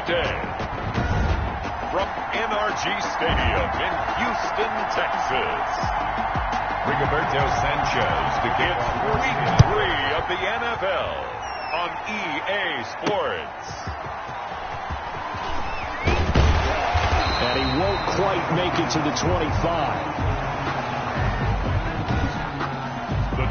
Tuesday. From NRG Stadium in Houston, Texas. Rigoberto Sanchez to get Week 3 of the NFL on EA Sports. And he won't quite make it to the 25.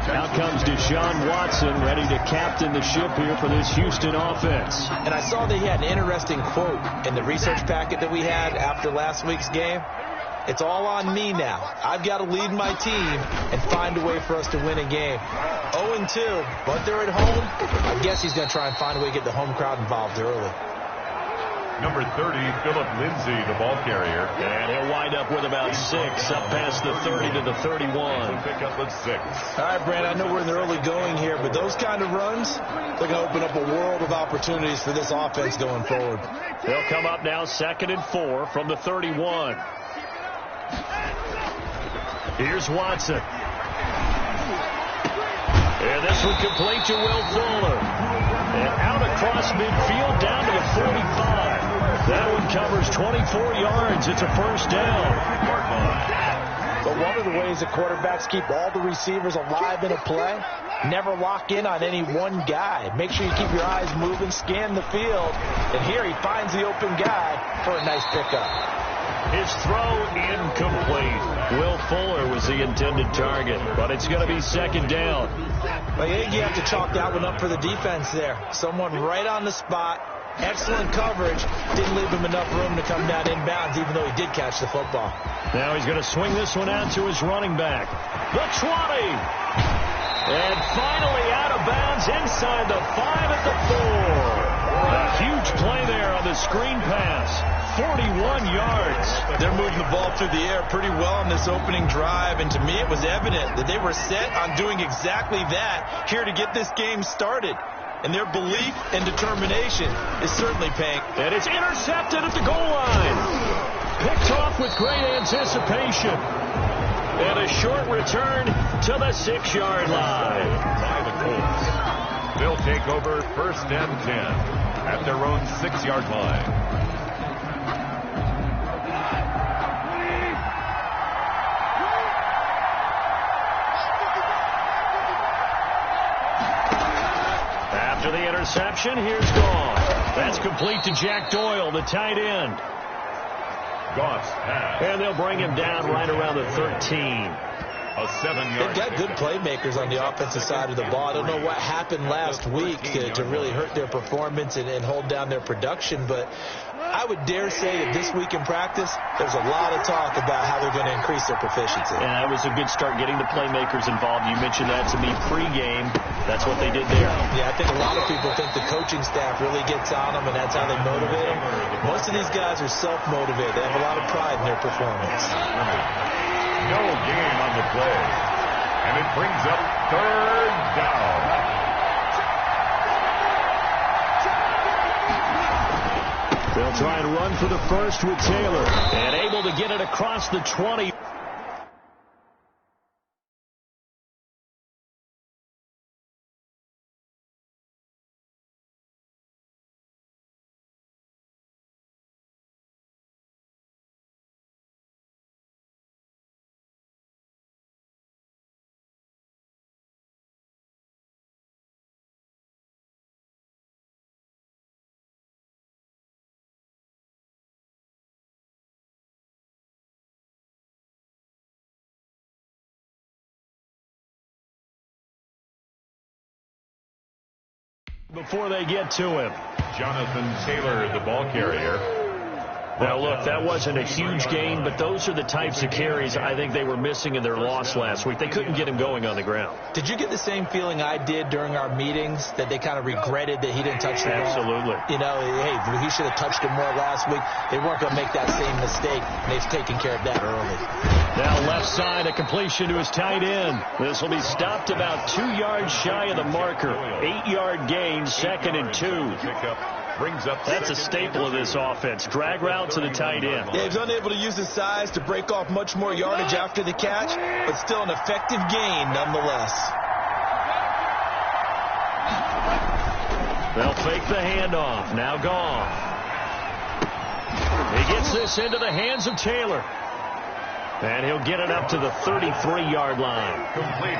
Now comes Deshaun Watson, ready to captain the ship here for this Houston offense. And I saw that he had an interesting quote in the research packet that we had after last week's game. It's all on me now. I've got to lead my team and find a way for us to win a game. 0-2, but they're at home. I guess he's going to try and find a way to get the home crowd involved early. Number 30, Philip Lindsay, the ball carrier. And he'll wind up with about 6, up past the 30 to the 31. He'll pick up with 6. All right, Brand, I know we're in the early going here, but those kind of runs, they're going to open up a world of opportunities for this offense going forward. They'll come up now 2nd and 4 from the 31. Here's Watson. And this one complete to Will Fuller. And out across midfield down to the 45. That one covers 24 yards. It's a first down. But one of the ways that quarterbacks keep all the receivers alive in a play, never lock in on any one guy. Make sure you keep your eyes moving, scan the field. And here he finds the open guy for a nice pickup. His throw incomplete. Will Fuller was the intended target, but it's going to be 2nd down. I think you have to chalk that one up for the defense there. Someone right on the spot. Excellent coverage. Didn't leave him enough room to come down inbounds, even though he did catch the football. Now he's going to swing this one out to his running back. The 20. And finally out of bounds inside the 5 at the 4. A huge play there on the screen pass. 41 yards. They're moving the ball through the air pretty well in this opening drive, and to me it was evident that they were set on doing exactly that here to get this game started. And their belief and determination is certainly paying. And it's intercepted at the goal line. Picked off with great anticipation. And a short return to the 6-yard line. By the Colts. They'll take over 1st and 10 at their own 6-yard line. After the interception, here's Goff. That's complete to Jack Doyle, the tight end. Goff's pass. And they'll bring him down right around the 13. A 7-yard. They've got good playmakers on the offensive side of the ball. I don't know what happened last week to really hurt their performance and hold down their production, but I would dare say that this week in practice, there's a lot of talk about how they're going to increase their proficiency. Yeah, it was a good start getting the playmakers involved. You mentioned that to me pregame. That's what they did there. Yeah, I think a lot of people think the coaching staff really gets on them, and that's how they motivate them. Most of these guys are self-motivated. They have a lot of pride in their performance. No game on the play. And it brings up 3rd down. They'll try and run for the first with Taylor. And able to get it across the 20. Before they get to him. Jonathan Taylor, the ball carrier. Now, look, that wasn't a huge gain, but those are the types of carries I think they were missing in their loss last week. They couldn't get him going on the ground. Did you get the same feeling I did during our meetings, that they kind of regretted that he didn't touch the ball? Absolutely. You know, hey, he should have touched it more last week. They weren't going to make that same mistake, and they've taken care of that early. Now left side, a completion to his tight end. This will be stopped about 2 yards shy of the marker. 8-yard gain, 2nd and 2. That's a staple of this offense. Drag route to the tight end. Yeah, he's unable to use his size to break off much more yardage after the catch, but still an effective gain nonetheless. They'll fake the handoff. Now Goff. He gets this into the hands of Taylor. And he'll get it up to the 33-yard line.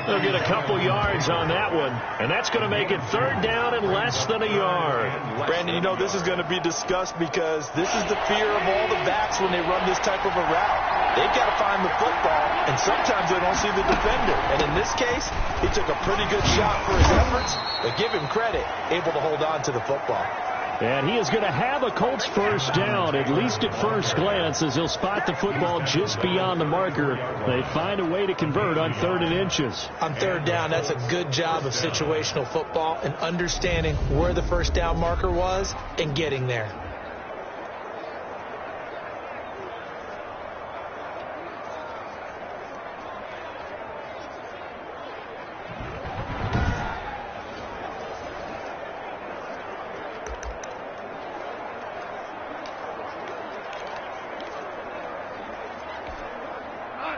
He'll get a couple yards on that one, and that's going to make it third down and less than a yard. Brandon, you know this is going to be discussed because this is the fear of all the backs when they run this type of a route. They've got to find the football, and sometimes they don't see the defender. And in this case, he took a pretty good shot for his efforts, but give him credit, able to hold on to the football. And he is going to have a Colts first down, at least at first glance, as he'll spot the football just beyond the marker. They find a way to convert on 3rd and inches. On 3rd down, that's a good job of situational football and understanding where the first down marker was and getting there.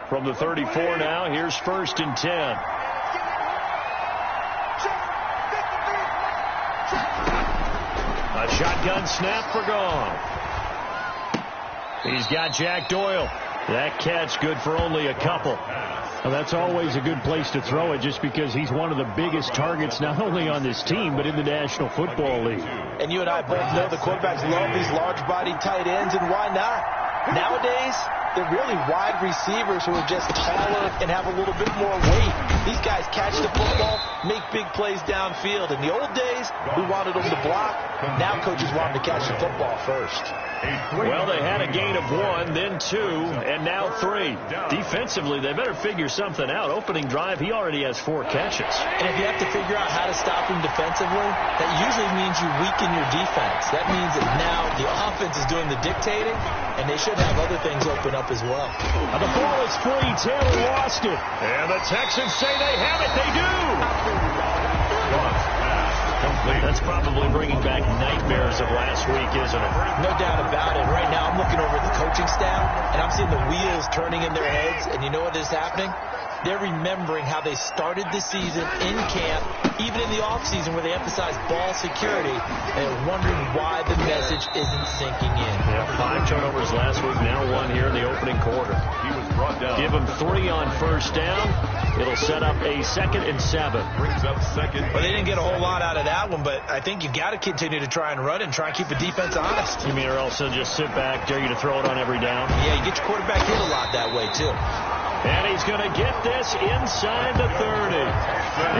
From the 34 now, here's 1st and 10. A shotgun snap for Gone. He's got Jack Doyle. That catch good for only a couple. Well, that's always a good place to throw it just because he's one of the biggest targets not only on this team but in the National Football League. And you and I both know the quarterbacks love these large-bodied tight ends, and why not? Nowadays, they're really wide receivers who are just taller and have a little bit more weight. These guys catch the football, make big plays downfield. In the old days, we wanted them to block. Now coaches want them to catch the football first. Well, they had a gain of 1, then 2, and now 3. Defensively, they better figure something out. Opening drive, he already has 4 catches. And if you have to figure out how to stop him defensively, that usually means you weaken your defense. That means that now the offense is doing the dictating, and they should have other things open up as well. The ball is free. Taylor lost it. And the Texans say they have it. They do. That's probably bringing back nightmares of last week, isn't it? No doubt about it. Right now, I'm looking over at the coaching staff, and I'm seeing the wheels turning in their heads. And you know what is happening? They're remembering how they started the season in camp, even in the offseason where they emphasized ball security, and they're wondering why the message isn't sinking in. Yeah, 5 turnovers last week, now 1 here in the opening quarter. He was brought down. Give him 3 on first down. It'll set up a 2nd and 7. Brings up 2nd. Well, they didn't get a whole lot out of that one, but I think you got to continue to try and run and try and keep the defense honest. You mean or else they'll just sit back, dare you to throw it on every down? Yeah, you get your quarterback hit a lot that way, too. And he's going to get this inside the 30.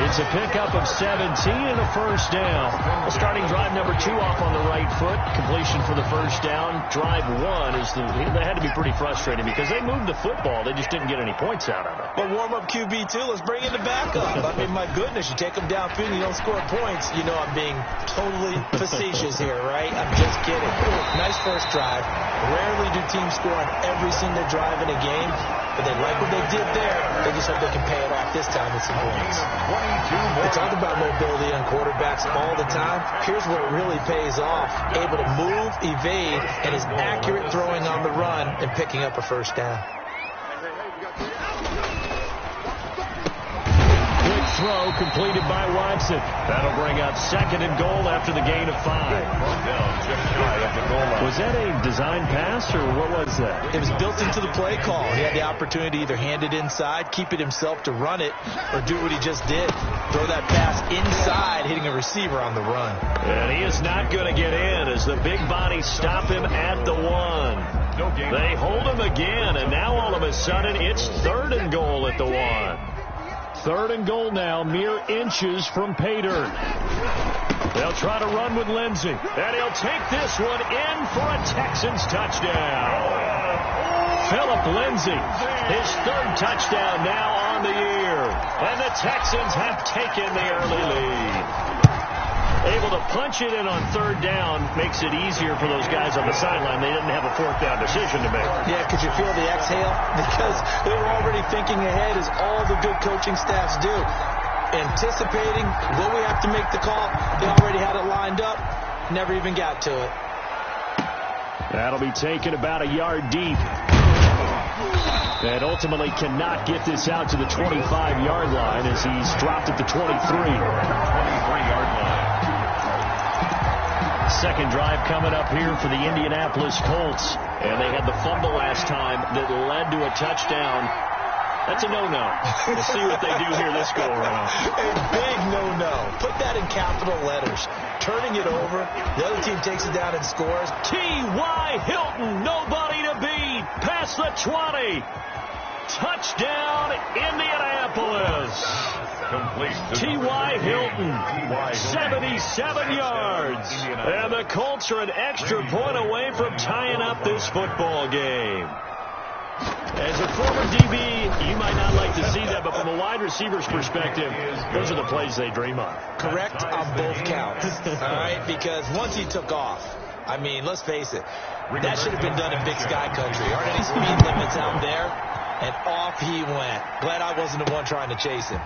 It's a pickup of 17 and a first down. Well, starting drive number 2 off on the right foot. Completion for the first down. Drive 1 is they had to be pretty frustrating because they moved the football. They just didn't get any points out of it. But warm-up QB, too. Let's bring in the backup. I mean, my goodness, you take them downfield and you don't score points. You know I'm being totally facetious here, right? I'm just kidding. Nice first drive. Rarely do teams score on every single drive in a game. But they like what they did there. They just hope they can pay it off this time with some points. We talk about mobility on quarterbacks all the time. Here's where it really pays off. Able to move, evade, and is accurate throwing on the run and picking up a first down. Quick throw completed by Watson. That'll bring up 2nd and goal after the gain of 5. Was that a design pass, or what was that? It was built into the play call. He had the opportunity to either hand it inside, keep it himself to run it, or do what he just did. Throw that pass inside, hitting a receiver on the run. And he is not going to get in as the big bodies stop him at the 1. They hold him again, and now all of a sudden it's 3rd and goal at the 1. 3rd and goal now, mere inches from pay dirt. They'll try to run with Lindsey. And he'll take this one in for a Texans touchdown. Phillip Lindsey, his 3rd touchdown now on the year. And the Texans have taken the early lead. Able to punch it in on 3rd down makes it easier for those guys on the sideline. They didn't have a 4th down decision to make. Yeah, could you feel the exhale? Because they were already thinking ahead, as all the good coaching staffs do. Anticipating, will we have to make the call? They already had it lined up, never even got to it. That'll be taken about a yard deep. And ultimately cannot get this out to the 25-yard line as he's dropped at the 23. 23-yard line. Second drive coming up here for the Indianapolis Colts. And they had the fumble last time that led to a touchdown. That's a no-no. We'll see what they do here this go-around. A big no-no. Put that in capital letters. Turning it over. The other team takes it down and scores. T.Y. Hilton, nobody to beat. Past the 20. Touchdown, Indianapolis. T.Y. Hilton, 77 yards. And the Colts are an extra point away from tying up this football game. As a former DB, you might not like to see that, but from a wide receiver's perspective, those are the plays they dream of. Correct on both counts. All right, because once he took off, I mean, let's face it, that should have been done in Big Sky country. Aren't any speed limits out there? And off he went. Glad I wasn't the one trying to chase him.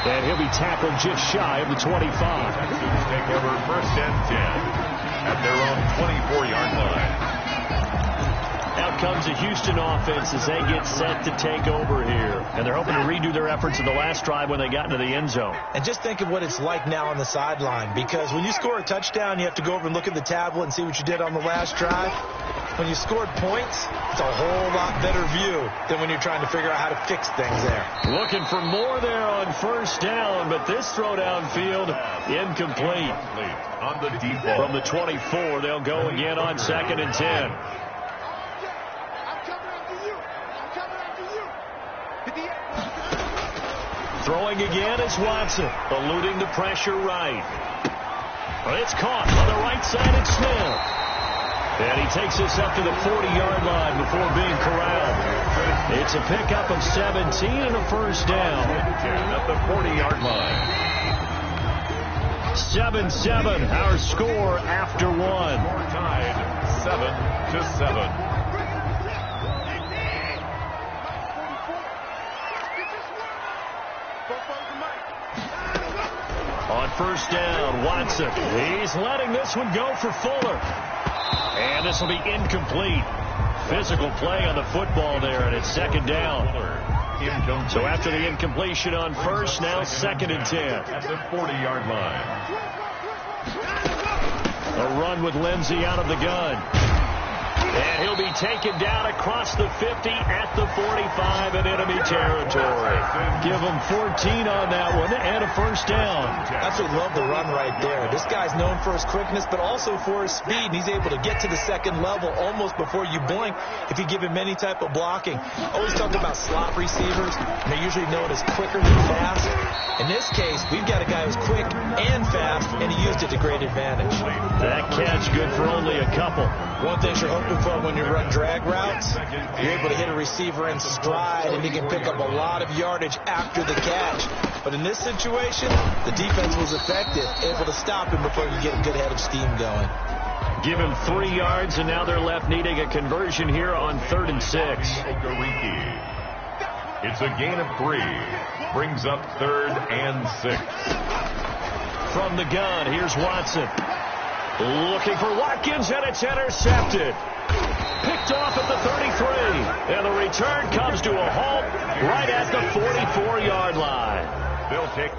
And he'll be tackled just shy of the 25. Take over 1st and 10 at their own 24-yard line. Out comes the Houston offense as they get set to take over here. And they're hoping to redo their efforts in the last drive when they got into the end zone. And just think of what it's like now on the sideline. Because when you score a touchdown, you have to go over and look at the tablet and see what you did on the last drive. When you scored points, it's a whole lot better view than when you're trying to figure out how to fix things there. Looking for more there on first down, but this throw downfield incomplete. On the deep ball. From the 24, they'll go again on 2nd and 10. Throwing again is Watson, eluding the pressure right. But it's caught on the right side, it's Smith. And he takes this up to the 40-yard line before being corralled. It's a pickup of 17 and a first down. At the 40-yard line. 7-7, our score after one. Tied 7-7. On first down, Watson. He's letting this one go for Fuller. And this will be incomplete. Physical play on the football there, and it's 2nd down. So after the incompletion on first, now 2nd and 10. At the 40-yard line. A run with Lindsey out of the gun. And he'll be taken down across the 50 at the 45 in enemy territory. Give him 14 on that one and a first down. Absolutely love the run right there. This guy's known for his quickness, but also for his speed. And he's able to get to the second level almost before you blink if you give him any type of blocking. Always talk about slot receivers, and they're usually known as quicker than fast. In this case, we've got a guy who's quick and fast, and he used it to great advantage. That catch good for only a couple. One thing you're hoping for when you run drag routes, you're able to hit a receiver in stride, and he can pick up a lot of yardage after the catch. But in this situation, the defense was effective, able to stop him before you get a good head of steam going. Give him 3 yards, and now they're left needing a conversion here on 3rd and 6. It's a gain of 3. Brings up 3rd and 6. From the gun, here's Watson. Looking for Watkins, and it's intercepted. Picked off at the 33. And the return comes to a halt right at the 44-yard line. They'll take...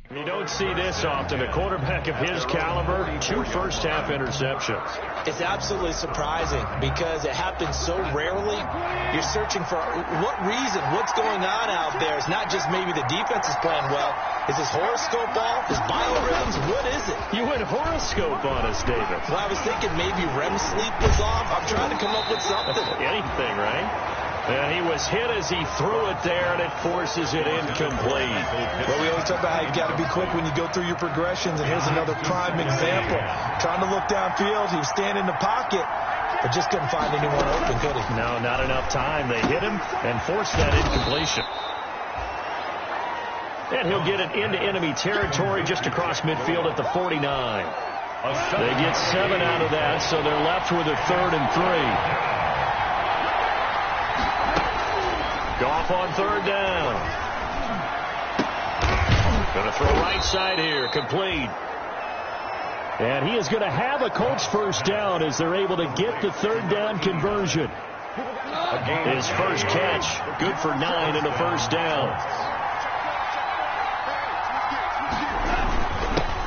You don't see this often. A quarterback of his caliber, 2 first-half interceptions. It's absolutely surprising because it happens so rarely. You're searching for what reason, what's going on out there. It's not just maybe the defense is playing well. Is his horoscope off? His biorhythms? What is it? You went horoscope on us, David. Well, I was thinking maybe REM sleep was off. I'm trying to come up with something. Anything, right? And he was hit as he threw it there, and it forces it incomplete. Well, we always talk about how you got to be quick when you go through your progressions, and here's another prime example. Trying to look downfield, he was standing in the pocket, but just couldn't find anyone open, could he? No, not enough time. They hit him and forced that incompletion. And he'll get it into enemy territory just across midfield at the 49. They get 7 out of that, so they're left with a 3rd and 3. Goff on 3rd down. Going to throw right side here, complete. And he is going to have a Colts 1st down as they're able to get the 3rd down conversion. His first catch, good for 9 and a 1st down.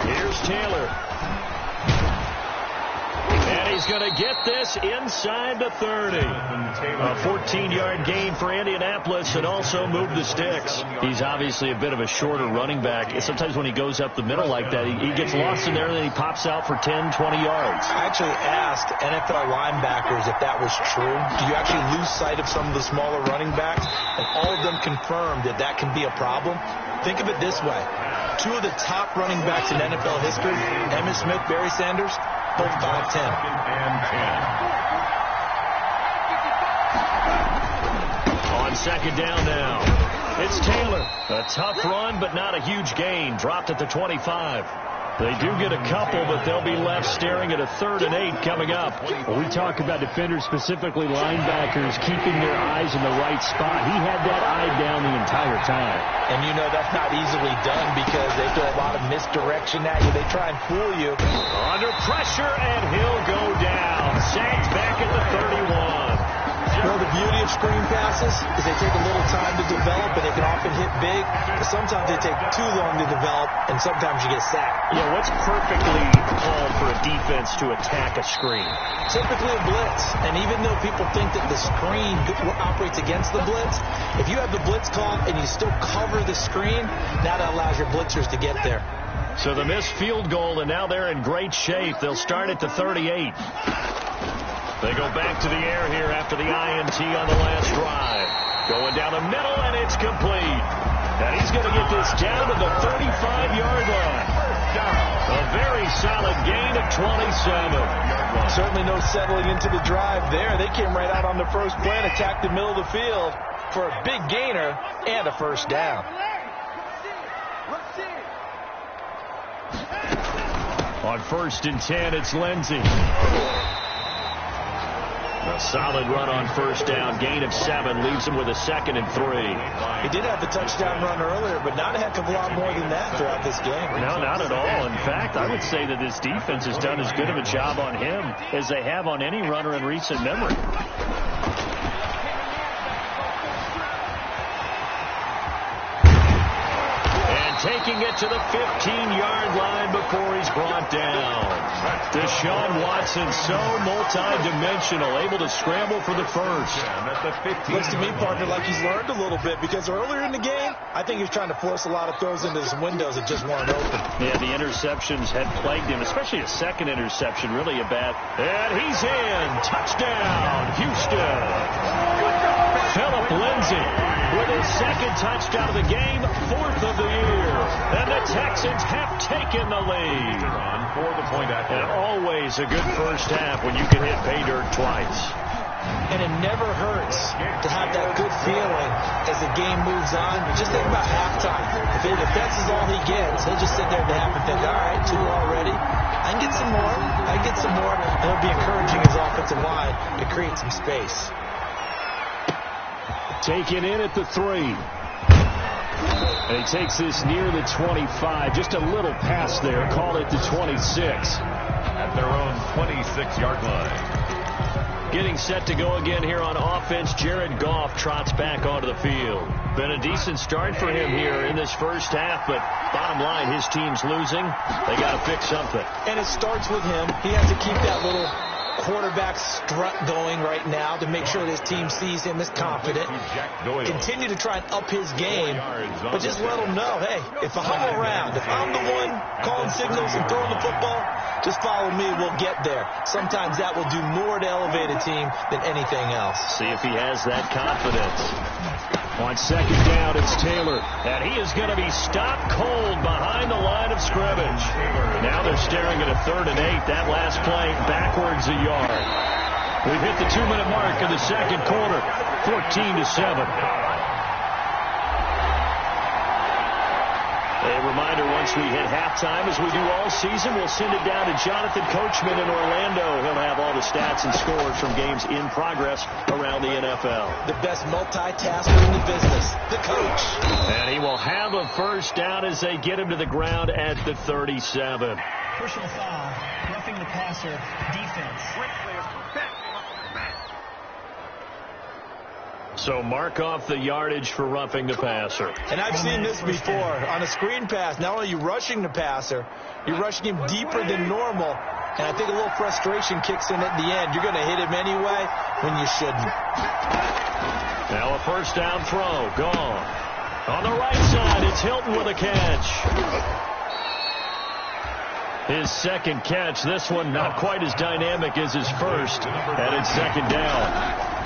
Here's Taylor. And he's going to get this inside the 30. A 14-yard gain for Indianapolis and also move the sticks. He's obviously a bit of a shorter running back. Sometimes when he goes up the middle like that, he gets lost in there and then he pops out for 10, 20 yards. I actually asked NFL linebackers if that was true. Do you actually lose sight of some of the smaller running backs? And all of them confirmed that that can be a problem. Think of it this way. 2 of the top running backs in NFL history, Emmitt Smith, Barry Sanders, both 5'10". On 2nd down now. It's Taylor. A tough run, but not a huge gain. Dropped at the 25. They do get a couple, but they'll be left staring at a 3rd and 8 coming up. Well, we talk about defenders, specifically linebackers, keeping their eyes in the right spot. He had that eye down the entire time. And you know that's not easily done because they throw a lot of misdirection at you. They try and fool you. Under pressure, and he'll go down. Sacked back at the 31. You know, the beauty of screen passes is they take a little time to develop, and they can often hit big. But sometimes they take too long to develop, and sometimes you get sacked. Yeah, what's perfectly called for a defense to attack a screen? Typically a blitz. And even though people think that the screen operates against the blitz, if you have the blitz called and you still cover the screen, that allows your blitzers to get there. So the missed field goal, and now they're in great shape. They'll start at the 38. They go back to the air here after the INT on the last drive. Going down the middle, and it's complete. And he's going to get this down to the 35-yard line. A very solid gain of 27. Certainly no settling into the drive there. They came right out on the first play and attacked the middle of the field for a big gainer and a 1st down. On 1st and 10, it's Lindsey. A solid run on 1st down. Gain of 7 leaves him with a 2nd and 3. He did have the touchdown run earlier, but not a heck of a lot more than that throughout this game. No, not at all. In fact, I would say that this defense has done as good of a job on him as they have on any runner in recent memory. Taking it to the 15-yard line before he's brought down. Deshaun Watson, so multi-dimensional, able to scramble for the 1st. Looks to me, partner, like he's learned a little bit because earlier in the game, I think he was trying to force a lot of throws into his windows that just weren't open. Yeah, the interceptions had plagued him, especially a 2nd interception, really a bad. And he's in. Touchdown, Houston. Phillip Lindsay with his 2nd touchdown of the game, 4th of the year. And the Texans have taken the lead. And always a good 1st half when you can hit pay dirt twice. And it never hurts to have that good feeling as the game moves on. Just think about halftime. If that's all he gets, he'll just sit there at the half and think, all right, 2 already. I can get some more. I can get some more. And he'll be encouraging his offensive line to create some space. Taken in at the 3. And he takes this near the 25. Just a little pass there. Call it the 26. At their own 26-yard line. Getting set to go again here on offense. Jared Goff trots back onto the field. Been a decent start for him here in this 1st half, but bottom line, his team's losing. They got to fix something. And it starts with him. He has to keep that little quarterback strut going right now to make sure this team sees him as confident. Continue to try and up his game, but just let him know, hey, if I'm around, if I'm the one calling signals and throwing the football, just follow me, we'll get there. Sometimes that will do more to elevate a team than anything else. See if he has that confidence. On 2nd down, it's Taylor. And he is going to be stopped cold behind the line of scrimmage. Now they're staring at a 3rd and 8. That last play backwards a yard. We've hit the 2-minute mark in the 2nd quarter. 14-7. A reminder, once we hit halftime, as we do all season, we'll send it down to Jonathan Coachman in Orlando. He'll have all the stats and scores from games in progress around the NFL. The best multitasker in the business, the coach. And he will have a first down as they get him to the ground at the 37. Personal foul, roughing the passer, defense. So mark off the yardage for roughing the passer. And I've seen this before. On a screen pass, not only are you rushing the passer, you're rushing him deeper than normal. And I think a little frustration kicks in at the end. You're going to hit him anyway when you shouldn't. Now a first down throw. Gone. On the right side, it's Hilton with a catch. His second catch. This one not quite as dynamic as his first. And it's second down.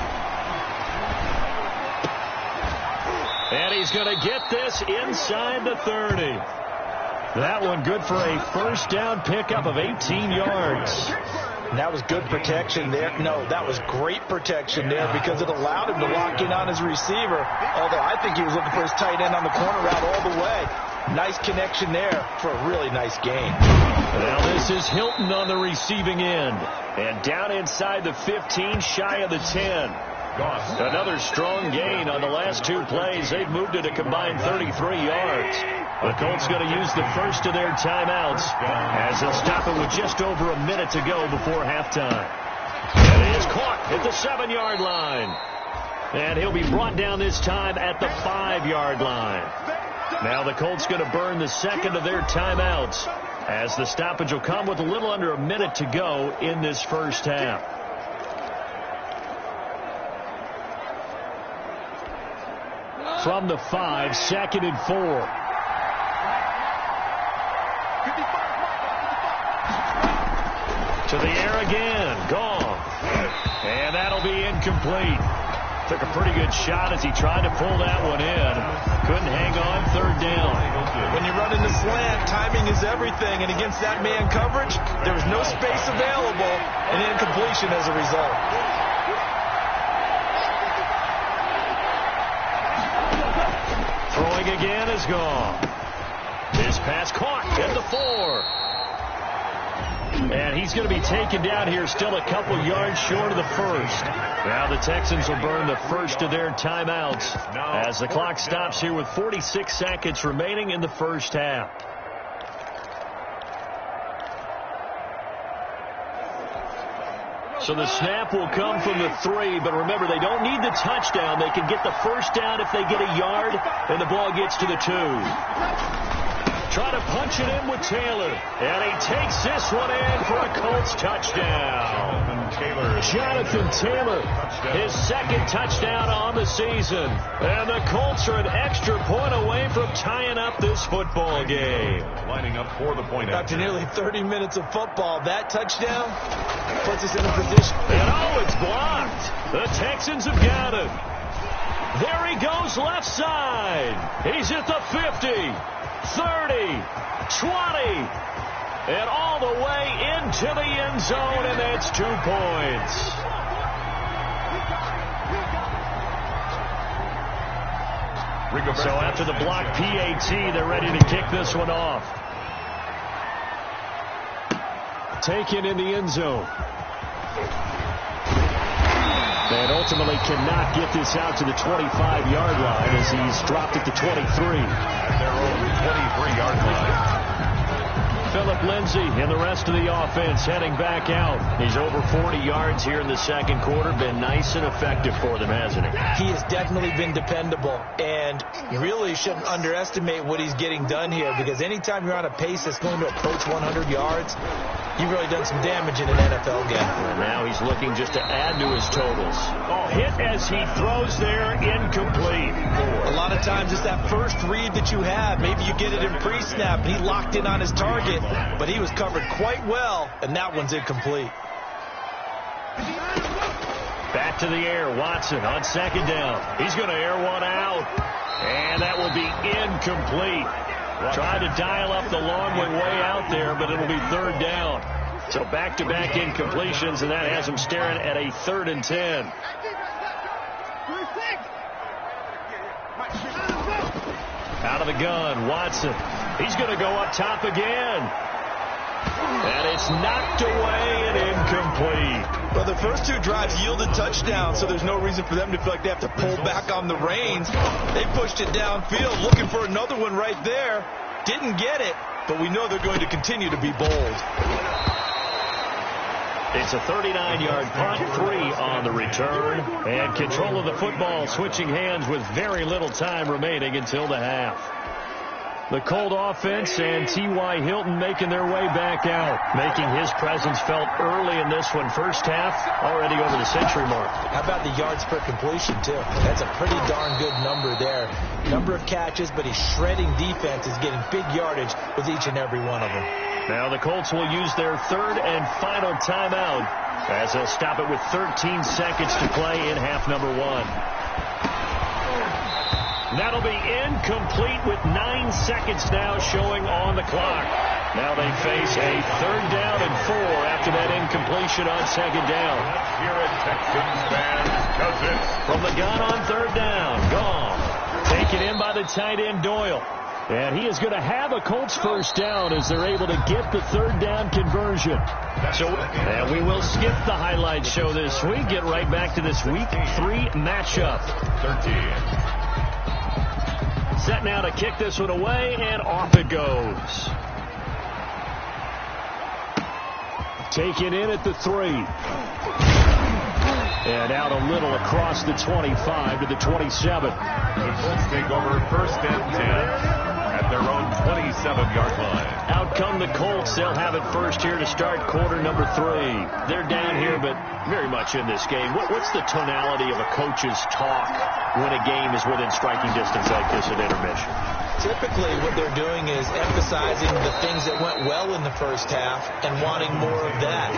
And he's going to get this inside the 30. That one good for a first down pickup of 18 yards. That was good protection there. No, that was great protection there because it allowed him to lock in on his receiver. Although I think he was looking for his tight end on the corner route all the way. Nice connection there for a really nice gain. Now this is Hilton on the receiving end. And down inside the 15, shy of the 10. Another strong gain on the last two plays. They've moved it a combined 33 yards. The Colts going to use the first of their timeouts as they'll stop it with just over a minute to go before halftime. And he is caught at the 7-yard line. And he'll be brought down this time at the 5-yard line. Now the Colts going to burn the second of their timeouts as the stoppage will come with a little under a minute to go in this first half. From the 5, 2nd and 4. To the air again. Gone. And that'll be incomplete. Took a pretty good shot as he tried to pull that one in. Couldn't hang on. Third down. When you run in the slant, timing is everything. And against that man coverage, there was no space available. And incompletion as a result. Throwing again is gone. This pass caught at the 4. And he's going to be taken down here still a couple yards short of the first. Now the Texans will burn the first of their timeouts as the clock stops here with 46 seconds remaining in the first half. So the snap will come from the 3, but remember, they don't need the touchdown. They can get the first down if they get a yard, and the ball gets to the 2. Try to punch it in with Taylor, and he takes this one in for a Colts touchdown. Jonathan Taylor, his second touchdown on the season. And the Colts are an extra point away from tying up this football game. Lining up for the point. After nearly 30 minutes of football, that touchdown puts us in a position. And it's blocked. The Texans have got it. There he goes left side. He's at the 50, 30, 20. And all the way into the end zone, and that's 2 points. So after the block PAT, they're ready to kick this one off. Taken in the end zone. And ultimately cannot get this out to the 25-yard line as he's dropped at the 23. At their own 23-yard line. Philip Lindsay and the rest of the offense heading back out. He's over 40 yards here in the second quarter. Been nice and effective for them, hasn't he? He has definitely been dependable, and you really shouldn't underestimate what he's getting done here, because anytime you're on a pace that's going to approach 100 yards, you've really done some damage in an NFL game. And now he's looking just to add to his totals. Oh, hit as he throws there, incomplete. A lot of times it's that first read that you have. Maybe you get it in pre-snap, and he locked in on his target, but he was covered quite well, and that one's incomplete. Back to the air, Watson on second down. He's going to air one out, and that will be incomplete. Tried to dial up the long one way out there, but it'll be third down. So back-to-back incompletions, and that has him staring at a 3rd and 10. Out of the gun, Watson. He's going to go up top again. And it's knocked away and incomplete. Well, the first two drives yielded touchdowns, so there's no reason for them to feel like they have to pull back on the reins. They pushed it downfield, looking for another one right there. Didn't get it, but we know they're going to continue to be bold. It's a 39-yard punt, 3 on the return. And control of the football switching hands with very little time remaining until the half. The Colt offense and T.Y. Hilton making their way back out, making his presence felt early in this one. First half already over the century mark. How about the yards per completion, too? That's a pretty darn good number there. Number of catches, but his shredding defense is getting big yardage with each and every one of them. Now the Colts will use their third and final timeout as they'll stop it with 13 seconds to play in half number 1. That'll be incomplete with 9 seconds now showing on the clock. Now they face a 3rd down and 4 after that incompletion on 2nd down. Let's hear it, Texans fans, because it's from the gun on 3rd down. Gone. Taken in by the tight end Doyle. And he is going to have a Colts first down as they're able to get the 3rd down conversion. And we will skip the highlight show this week. Get right back to this week 3 matchup. 13. Set now to kick this one away, and off it goes. Taken in at the 3. And out a little across the 25 to the 27. The Colts take over 1st and 10 at their own 27-yard line. Out come the Colts. They'll have it first here to start quarter number 3. They're down here, but very much in this game. What's the tonality of a coach's talk when a game is within striking distance like this at intermission? Typically, what they're doing is emphasizing the things that went well in the first half and wanting more of that.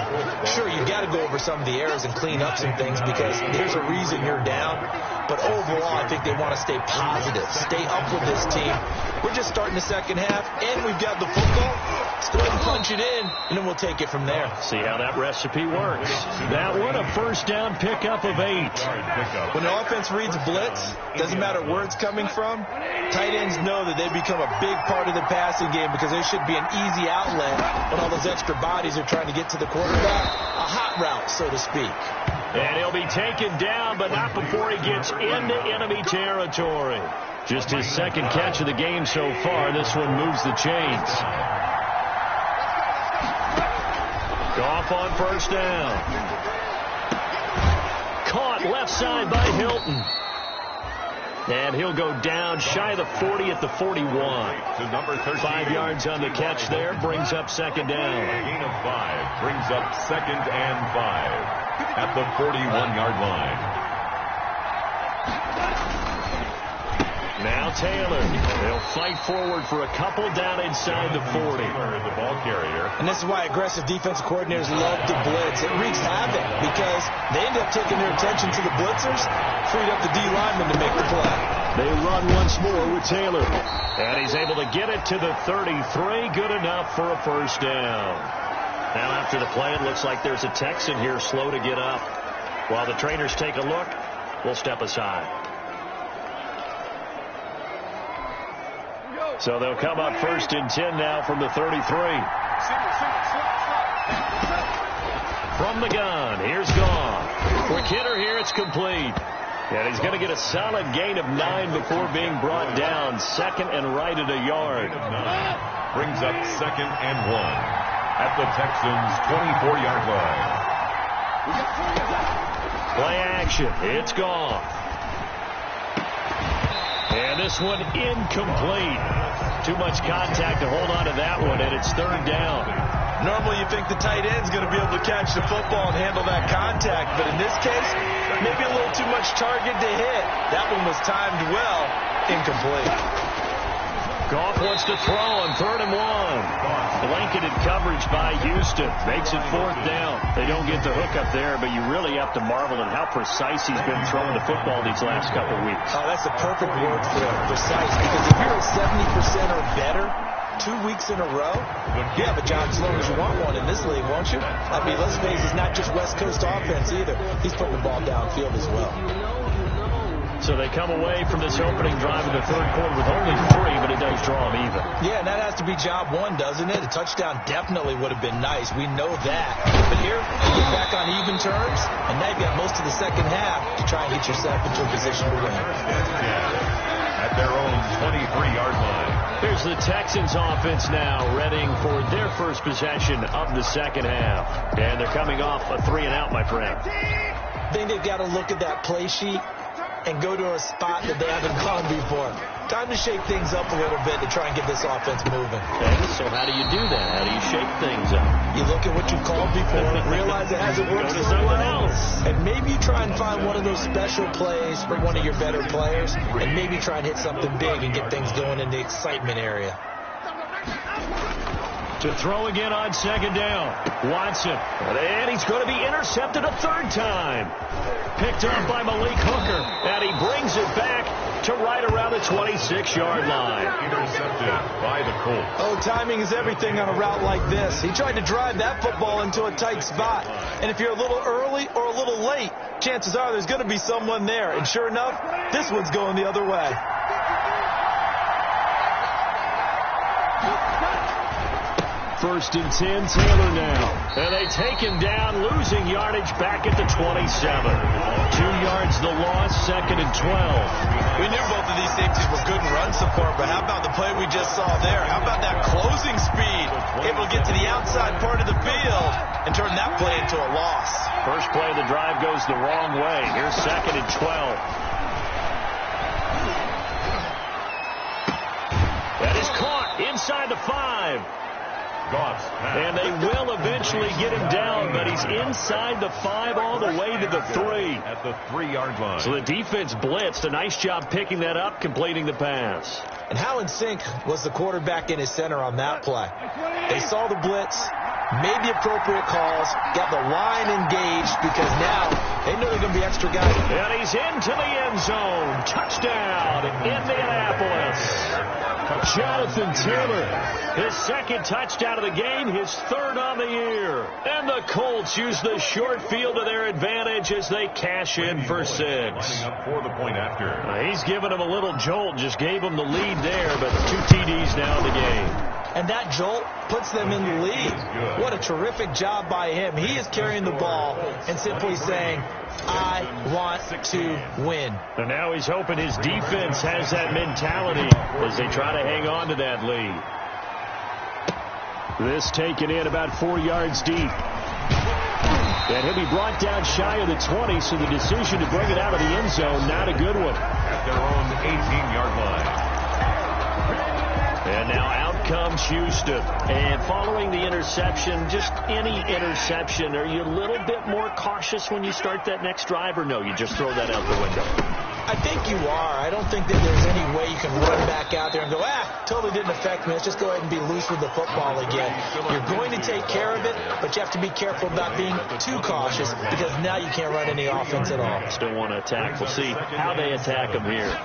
Sure, you've got to go over some of the errors and clean up some things because there's a reason you're down. But overall, I think they want to stay positive, stay up with this team. We're just starting the second half, and we've got the football. Let's go ahead and punch it in, and then we'll take it from there. See how that recipe works. That one, a first down pickup of 8. When the offense reads blitz, doesn't matter where it's coming from, tight ends know that they become a big part of the passing game because there should be an easy outlet when all those extra bodies are trying to get to the quarterback. A hot route, so to speak. And he'll be taken down, but not before he gets into enemy territory. Just his 2nd catch of the game so far. This one moves the chains. Goff on first down. Caught left side by Hilton. And he'll go down shy of the 40 at the 41. To number 13. 5 yards on the catch there. Brings up 2nd down. A gain of 5 brings up 2nd and 5 at the 41-yard line. Now Taylor. They'll fight forward for a couple down inside the 40. The ball carrier. And this is why aggressive defensive coordinators love to blitz. It wreaks havoc because they end up taking their attention to the blitzers, freed up the D lineman to make the play. They run once more with Taylor. And he's able to get it to the 33. Good enough for a first down. Now after the play, it looks like there's a Texan here slow to get up. While the trainers take a look, we'll step aside. So they'll come up 1st and 10 now from the 33. From the gun, here's Goff. Quick hitter here, it's complete. And he's going to get a solid gain of 9 before being brought down. 2nd and right at a yard. Brings up 2nd and 1 at the Texans' 24-yard line. Play action, it's Goff. And this one incomplete. Too much contact to hold on to that one, and it's 3rd down. Normally you think the tight end's going to be able to catch the football and handle that contact, but in this case, maybe a little too much target to hit. That one was timed well. Incomplete. Goff wants to throw on 3rd and 1. Blanketed coverage by Houston. Makes it 4th down. They don't get the hook up there, but you really have to marvel at how precise he's been throwing the football these last couple of weeks. Oh, that's the perfect word for it, precise, because if you're at 70% or better 2 weeks in a row, yeah, but John, as long as you want one in this league, won't you? I mean, let's face it, it's not just West Coast offense either. He's putting the ball downfield as well. So they come away from this opening drive in the third quarter with only 3, but it does draw them even. Yeah, and that has to be job one, doesn't it? A touchdown definitely would have been nice. We know that. But here, you get back on even terms, and now you've got most of the second half to try and get yourself into a position to win. At their own 23-yard line. Here's the Texans offense now, readying for their first possession of the second half. And they're coming off a 3-and-out, my friend. I think they've got to look at that play sheet and go to a spot that they haven't gone before. Time to shake things up a little bit to try and get this offense moving. Okay, so how do you do that? How do you shake things up? You look at what you called before, realize it hasn't worked Go to so someone well, else. and maybe you try and find one of those special plays for one of your better players, and maybe try and hit something big and get things going in the excitement area. To throw again on second down. Watson. And he's going to be intercepted a third time. Picked up by Malik Hooker. And he brings it back to right around the 26-yard line. Intercepted by the Colts. Oh, timing is everything on a route like this. He tried to drive that football into a tight spot. And if you're a little early or a little late, chances are there's going to be someone there. And sure enough, this one's going the other way. First and 10, Taylor now. And they take him down, losing yardage back at the 27. 2 yards the loss, second and 12. We knew both of these safeties were good in run support, but how about the play we just saw there? How about that closing speed? Able to get to the outside part of the field and turn that play into a loss. First play of the drive goes the wrong way. Here's second and 12. That is caught inside the 5. And they will eventually get him down, but he's inside the 5 all the way to the 3. At the 3-yard line. So the defense blitzed. A nice job picking that up, completing the pass. And how in sync was the quarterback in his center on that play? They saw the blitz, made the appropriate calls, got the line engaged, because now they know they're going to be extra guys. And he's into the end zone. Touchdown, Indianapolis. Jonathan Taylor, his second touchdown of the game, his third on the year. And the Colts use the short field to their advantage as they cash in for 6. Lining up for the point after. He's given him a little jolt, just gave him the lead there, but 2 TDs now in the game. And that jolt puts them in the lead. What a terrific job by him. He is carrying the ball and simply saying, I want to win. And now he's hoping his defense has that mentality as they try to hang on to that lead. This taken in about 4 yards deep. And he'll be brought down shy of the 20, so the decision to bring it out of the end zone, not a good one. At their own 18-yard line. And now out comes Houston. And following the interception, just any interception, are you a little bit more cautious when you start that next drive, or no, you just throw that out the window? I think you are. I don't think that there's any way you can run back out there and go, totally didn't affect me. Let's just go ahead and be loose with the football again. You're going to take care of it, but you have to be careful about being too cautious, because now you can't run any offense at all. Still want to attack. We'll see how they attack them here.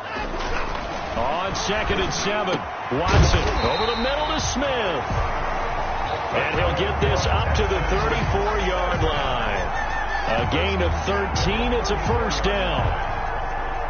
On second and 7, Watson over the middle to Smith. And he'll get this up to the 34-yard line. A gain of 13. It's a first down.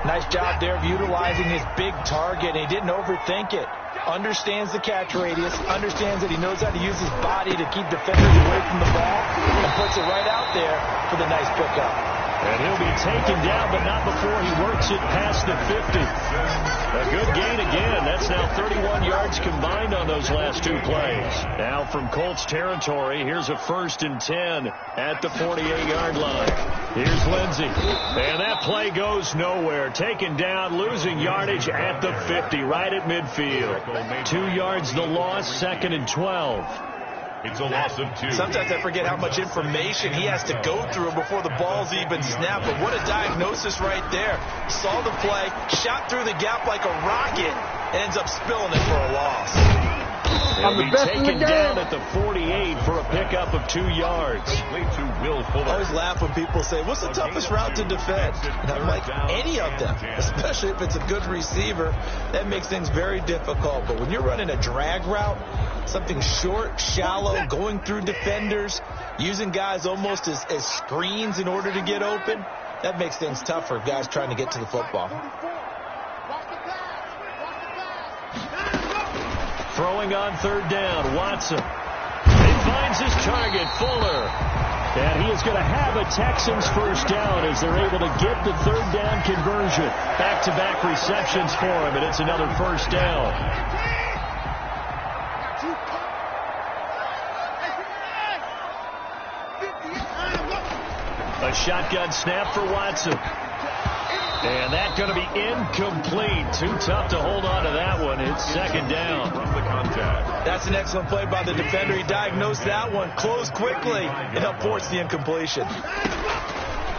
Nice job there of utilizing his big target. He didn't overthink it. Understands the catch radius. Understands that he knows how to use his body to keep defenders away from the ball. And puts it right out there for the nice pickup. And he'll be taken down, but not before he works it past the 50. A good gain again. That's now 31 yards combined on those last 2 plays. Now from Colts territory, here's a first and 10 at the 48-yard line. Here's Lindsey. And that play goes nowhere. Taken down, losing yardage at the 50, right at midfield. 2 yards the loss, second and 12. It's a loss of 2. Sometimes I forget how much information he has to go through before the ball's even snapped. But what a diagnosis right there. Saw the play, shot through the gap like a rocket, and ends up spilling it for a loss. He'll be taken down at the 48 for a pickup of 2 yards. I always laugh when people say, what's the toughest route to defend? And I'm like, any of them, especially if it's a good receiver. That makes things very difficult. But when you're running a drag route, something short, shallow, going through defenders, using guys almost as screens in order to get open, That makes things tough for guys trying to get to the football. Throwing on third down, Watson. He finds his target, Fuller. And he is going to have a Texans first down as they're able to get the third down conversion. Back-to-back receptions for him, and it's another first down. A shotgun snap for Watson. And that's going to be incomplete. Too tough to hold on to that one. It's second down. From the contact. That's an excellent play by the defender. He diagnosed that one, closed quickly, and helped force the incompletion.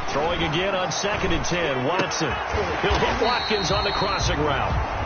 Throwing again on 2nd and 10. Watson. He'll hit Watkins on the crossing route.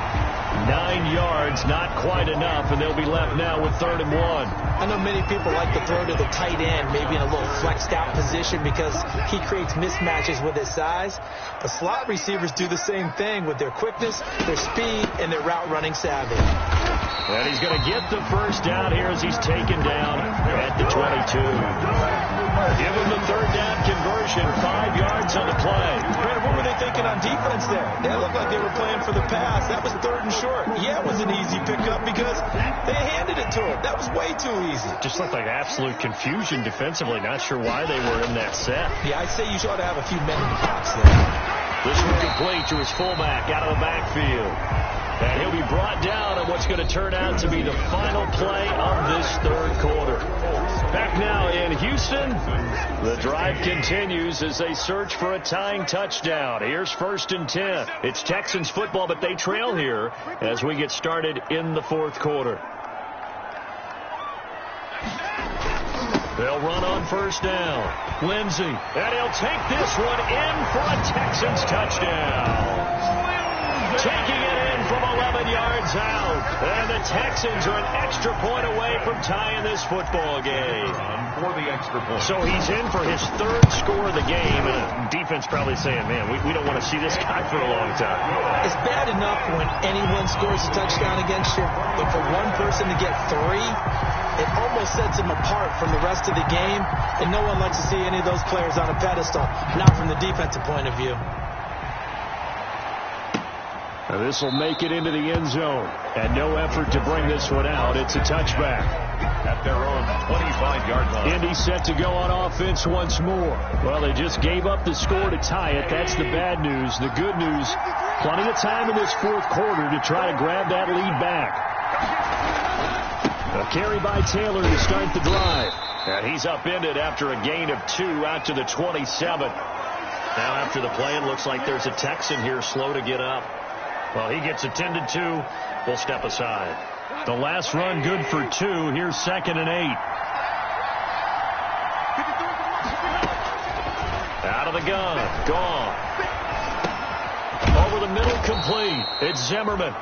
9 yards, not quite enough, and they'll be left now with 3rd and 1. I know many people like to throw to the tight end, maybe in a little flexed out position because he creates mismatches with his size. But slot receivers do the same thing with their quickness, their speed, and their route running savvy. And he's going to get the first down here as he's taken down at the 22. Give him the third down conversion, 5 yards on the play. Brandon, what were they thinking on defense there? They looked like they were playing for the pass. That was 3rd and short. Yeah, it was an easy pickup because they handed it to him. That was way too easy. Just looked like absolute confusion defensively. Not sure why they were in that set. Yeah, I'd say you ought to have a few men in the box there. This one complete to his fullback out of the backfield. And he'll be brought down on what's going to turn out to be the final play of this 3rd quarter. Back now in Houston, the drive continues as they search for a tying touchdown. Here's 1st and 10. It's Texans football, but they trail here as we get started in the 4th quarter. They'll run on 1st down. Lindsey, and he'll take this one in for a Texans touchdown. Taking it in from 11 yards out. And the Texans are an extra point away from tying this football game. For the extra point. So he's in for his 3rd score of the game. And the defense probably saying, man, we don't want to see this guy for a long time. It's bad enough when anyone scores a touchdown against you, but for one person to get 3, it almost sets him apart from the rest of the game. And no one likes to see any of those players on a pedestal, not from the defensive point of view. Now this will make it into the end zone. And no effort to bring this one out. It's a touchback. At their own 25-yard line. Indy set to go on offense once more. Well, they just gave up the score to tie it. That's the bad news. The good news, plenty of time in this 4th quarter to try to grab that lead back. A carry by Taylor to start the drive. And he's upended after a gain of 2 out to the 27. Now after the play, it looks like there's a Texan here slow to get up. Well, he gets attended to. We'll step aside. The last run good for 2. Here's 2nd and 8. Out of the gun. Gone. Over the middle, complete. It's Zimmerman.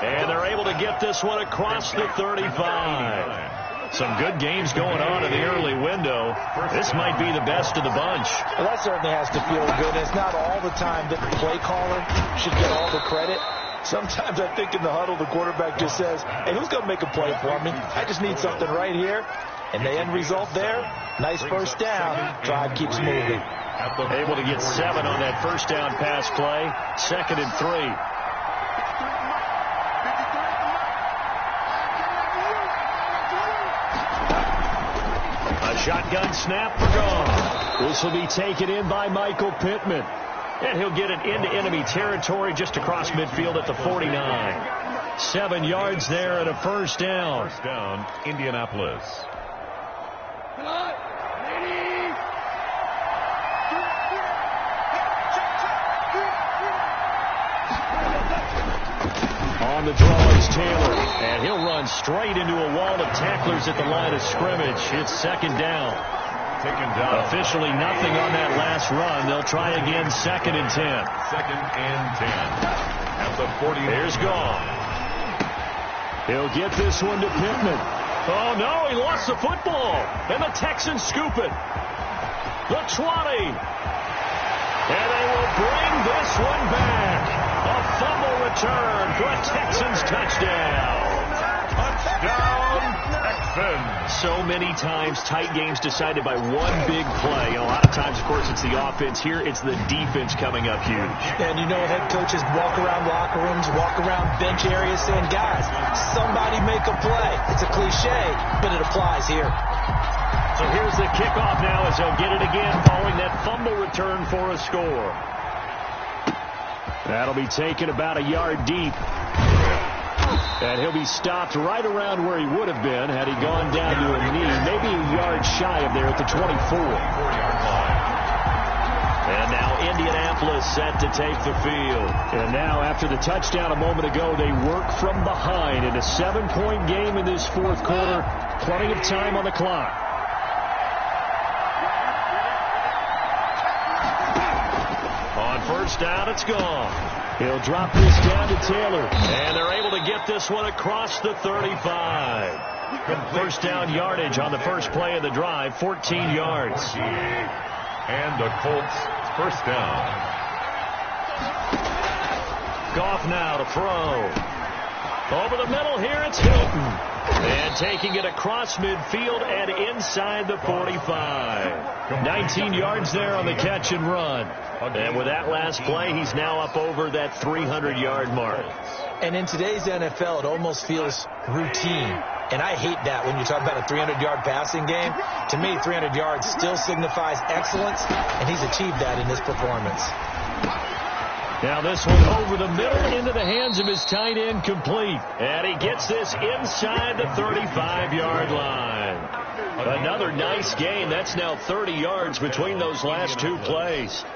And they're able to get this one across the 35. Some good games going on in the early window. This might be the best of the bunch. Well, that certainly has to feel good. It's not all the time that the play caller should get all the credit. Sometimes I think in the huddle, the quarterback just says, hey, who's going to make a play for me? I just need something right here. And the end result there, nice first down. Drive keeps moving. Able to get 7 on that first down pass play. 2nd and 3. Shotgun snap for gone. This will be taken in by Michael Pittman. And he'll get it into enemy territory just across midfield at the 49. 7 yards there and a first down. First down, Indianapolis. On the draw is Taylor, and he'll run straight into a wall of tacklers at the line of scrimmage. It's 2nd down. Taken down. Officially nothing on that last run. They'll try again 2nd and 10. 2nd and 10. At the 40. Here's Gone. He'll get this one to Pittman. Oh, no, he lost the football. And the Texans scoop it. The 20. And they will bring this one back. A fumble return for a Texans touchdown. Touchdown, Texans. defends. So many times tight games decided by one big play. And a lot of times, of course, it's the offense. Here, it's the defense coming up huge. And you know, head coaches walk around locker rooms, walk around bench areas saying, guys, somebody make a play. It's a cliche, but it applies here. So here's the kickoff now as they'll get it again following that fumble return for a score. That'll be taken about a yard deep. And he'll be stopped right around where he would have been had he gone down to a knee, maybe a yard shy of there at the 24. And now Indianapolis set to take the field. And now after the touchdown a moment ago, they work from behind in a 7-point game in this fourth quarter. Plenty of time on the clock. On first down, it's gone. He'll drop this down to Taylor. And they're able to get this one across the 35. First down yardage on the first play of the drive, 14 yards. And the Colts first down. Goff now to throw. Over the middle here, it's Hilton. And taking it across midfield and inside the 45. 19 yards there on the catch and run. And with that last play, he's now up over that 300-yard mark. And in today's NFL, it almost feels routine. And I hate that when you talk about a 300-yard passing game. To me, 300 yards still signifies excellence, and he's achieved that in this performance. Now this one over the middle into the hands of his tight end, complete. And he gets this inside the 35-yard line. Another nice gain. That's now 30 yards between those last two plays.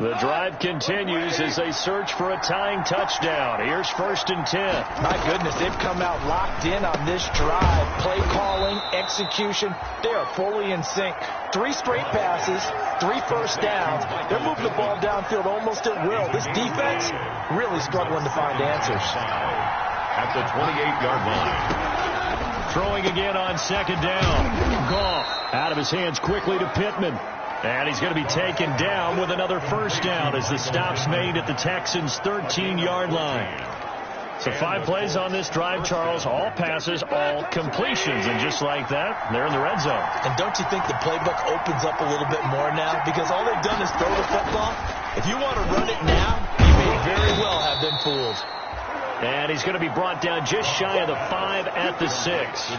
The drive continues as they search for a tying touchdown. Here's first and 10. My goodness, they've come out locked in on this drive. Play calling, execution, they are fully in sync. 3 straight passes, 3 first downs. They're moving the ball downfield almost at will. This defense really struggling to find answers. At the 28-yard line. Throwing again on second down. Goff out of his hands quickly to Pittman. And he's going to be taken down with another first down as the stop's made at the Texans' 13-yard line. So 5 plays on this drive, Charles. All passes, all completions. And just like that, they're in the red zone. And don't you think the playbook opens up a little bit more now? Because all they've done is throw the football. If you want to run it now, you may very well have been fooled. And he's going to be brought down just shy of the 5 at the 6.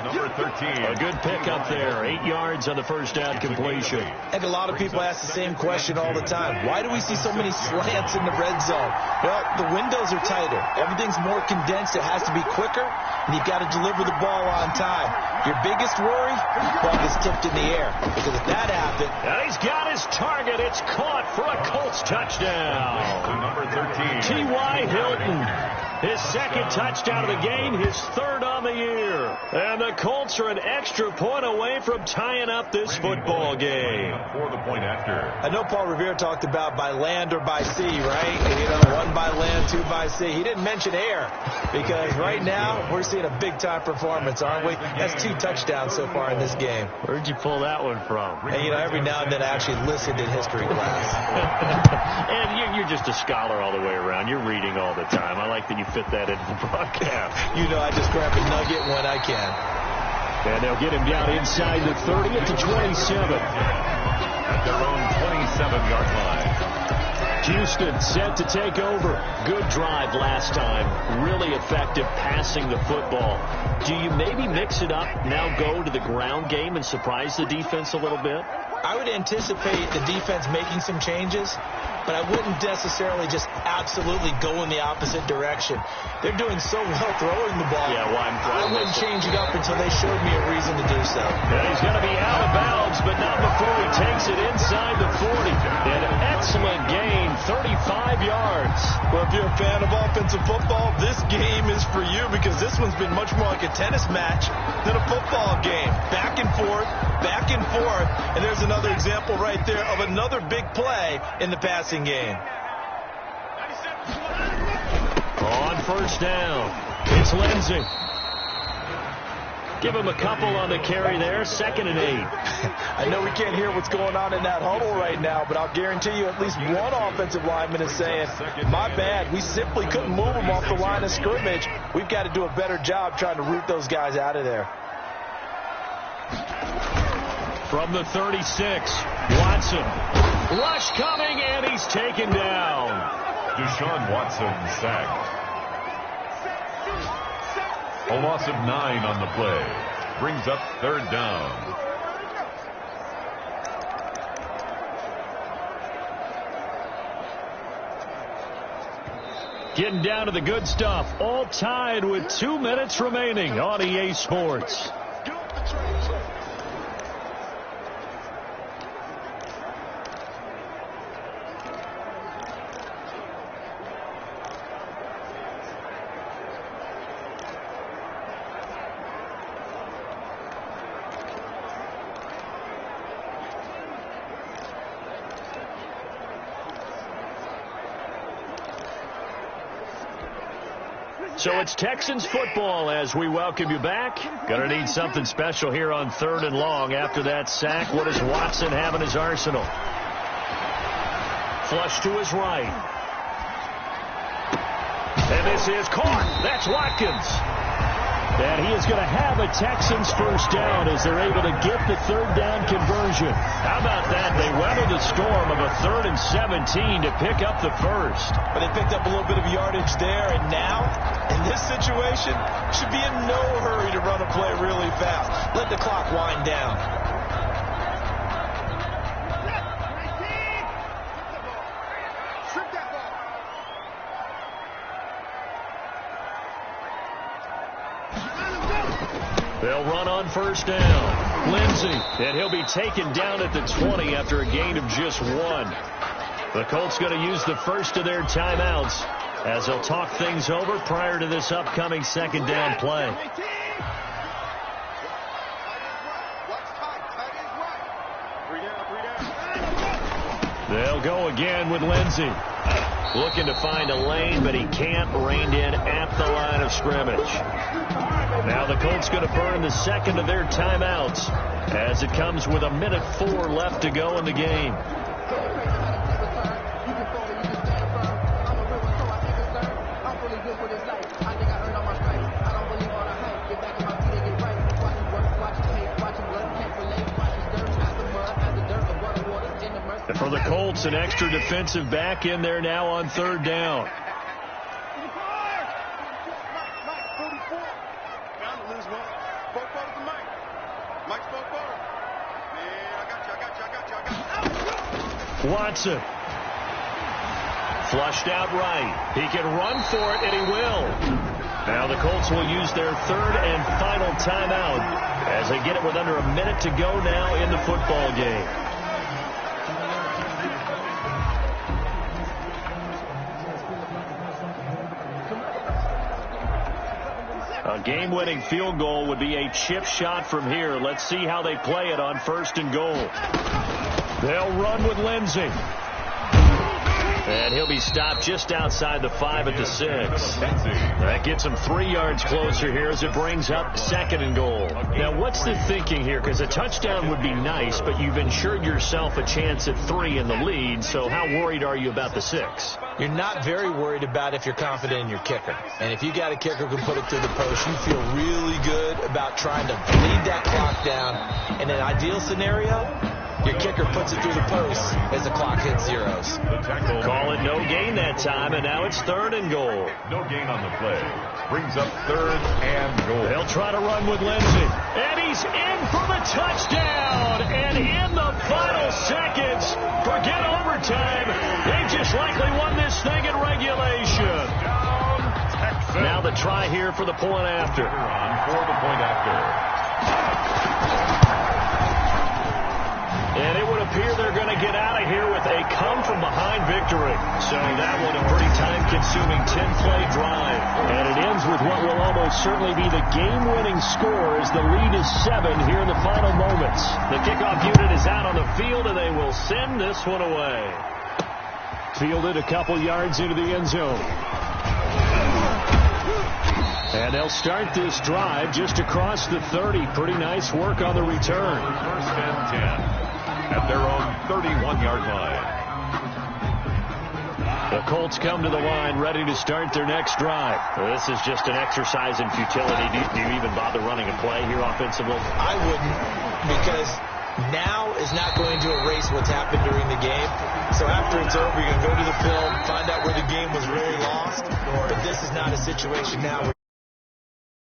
Number 13. A good pickup there. 8 yards on the first down completion. And a lot of people ask the same question all the time. Why do we see so many slants in the red zone? Well, the windows are tighter. Everything's more condensed. It has to be quicker, and you've got to deliver the ball on time. Your biggest worry? Ball gets tipped in the air. Because if that happened... And he's got his target. It's caught for a Colts touchdown. Number 13. T.Y. Hilton. His second touchdown of the game, his third on the year. And the Colts are an extra point away from tying up this football game. For the point after. I know Paul Revere talked about by land or by sea, right? You know, 1 by land, 2 by sea. He didn't mention air because right now we're seeing a big-time performance, aren't we? That's 2 touchdowns so far in this game. Where'd you pull that one from? And, you know, every now and then I actually listened in history class. And you're just a scholar all the way around. You're reading all the time. I like that you fit that into the broadcast. You know, I just grab a nugget when I can. And they'll get him down inside the 30 at the 27. At their own 27-yard line. Houston set to take over. Good drive last time. Really effective passing the football. Do you maybe mix it up, now go to the ground game and surprise the defense a little bit? I would anticipate the defense making some changes, but I wouldn't necessarily just absolutely go in the opposite direction. They're doing so well throwing the ball. Yeah, well, I wouldn't change it up until they showed me a reason to do so. Yeah, he's going to be out of bounds, but not before he takes it inside the 40. An excellent gain, 35 yards. Well, if you're a fan of offensive football, this game is for you because this one's been much more like a tennis match than a football game. Back and forth, and there's another example right there of another big play in the passing game. On first down, it's Lindsey. Give him a couple on the carry there, 2nd and 8. I know we can't hear what's going on in that huddle right now, but I'll guarantee you at least one offensive lineman is saying, my bad, we simply couldn't move them off the line of scrimmage. We've got to do a better job trying to root those guys out of there. From the 36, Watson. Rush coming, and he's taken down. Deshaun Watson sacked. A loss of 9 on the play. Brings up 3rd down. Getting down to the good stuff. All tied with 2 minutes remaining on EA Sports. So it's Texans football as we welcome you back. Going to need something special here on 3rd and long after that sack. What does Watson have in his arsenal? Flush to his right. And this is caught. That's Watkins. And he is going to have a Texans first down as they're able to get the 3rd down conversion. How about that? They weathered the storm of a 3rd and 17 to pick up the first. But they picked up a little bit of yardage there, and now, in this situation, should be in no hurry to run a play really fast. Let the clock wind down. They'll run on first down. Lindsey, and he'll be taken down at the 20 after a gain of just 1. The Colts going to use the first of their timeouts as they'll talk things over prior to this upcoming 2nd down play. They'll go again with Lindsey. Looking to find a lane, but he can't. Reined in at the line of scrimmage. Now the Colts going to burn the 2nd of their timeouts as it comes with 1:04 left to go in the game. And for the Colts, an extra defensive back in there now on 3rd down. Watson. Flushed out right. He can run for it, and he will. Now the Colts will use their 3rd and final timeout as they get it with under a minute to go now in the football game. A game-winning field goal would be a chip shot from here. Let's see how they play it on 1st and goal. They'll run with Lindsey. And he'll be stopped just outside the 5 at the 6. That gets him 3 yards closer here as it brings up 2nd and goal. Now, what's the thinking here? Because a touchdown would be nice, but you've ensured yourself a chance at 3 in the lead. So how worried are you about the 6? You're not very worried about if you're confident in your kicker. And if you got a kicker who can put it through the post, you feel really good about trying to bleed that clock down. In an ideal scenario, your kicker puts it through the post as the clock hits zeros. Call it no gain that time, and now it's 3rd and goal. No gain on the play. Brings up 3rd and goal. They'll try to run with Lindsey. And he's in for the touchdown. And in the final seconds, forget overtime. They've just likely won this thing in regulation. Down, Texas. Now the try here for the point after. On for the point after. And it would appear they're going to get out of here with a come-from-behind victory. So that one a pretty time-consuming 10-play drive. And it ends with what will almost certainly be the game-winning score as the lead is 7 here in the final moments. The kickoff unit is out on the field, and they will send this one away. Fielded a couple yards into the end zone. And they'll start this drive just across the 30. Pretty nice work on the return. 1st and 10. At their own 31-yard line. The Colts come to the line ready to start their next drive. This is just an exercise in futility. Do you even bother running a play here offensively? I wouldn't, because now is not going to erase what's happened during the game. So after it's over, you're going to go to the film, find out where the game was really lost. But this is not a situation now where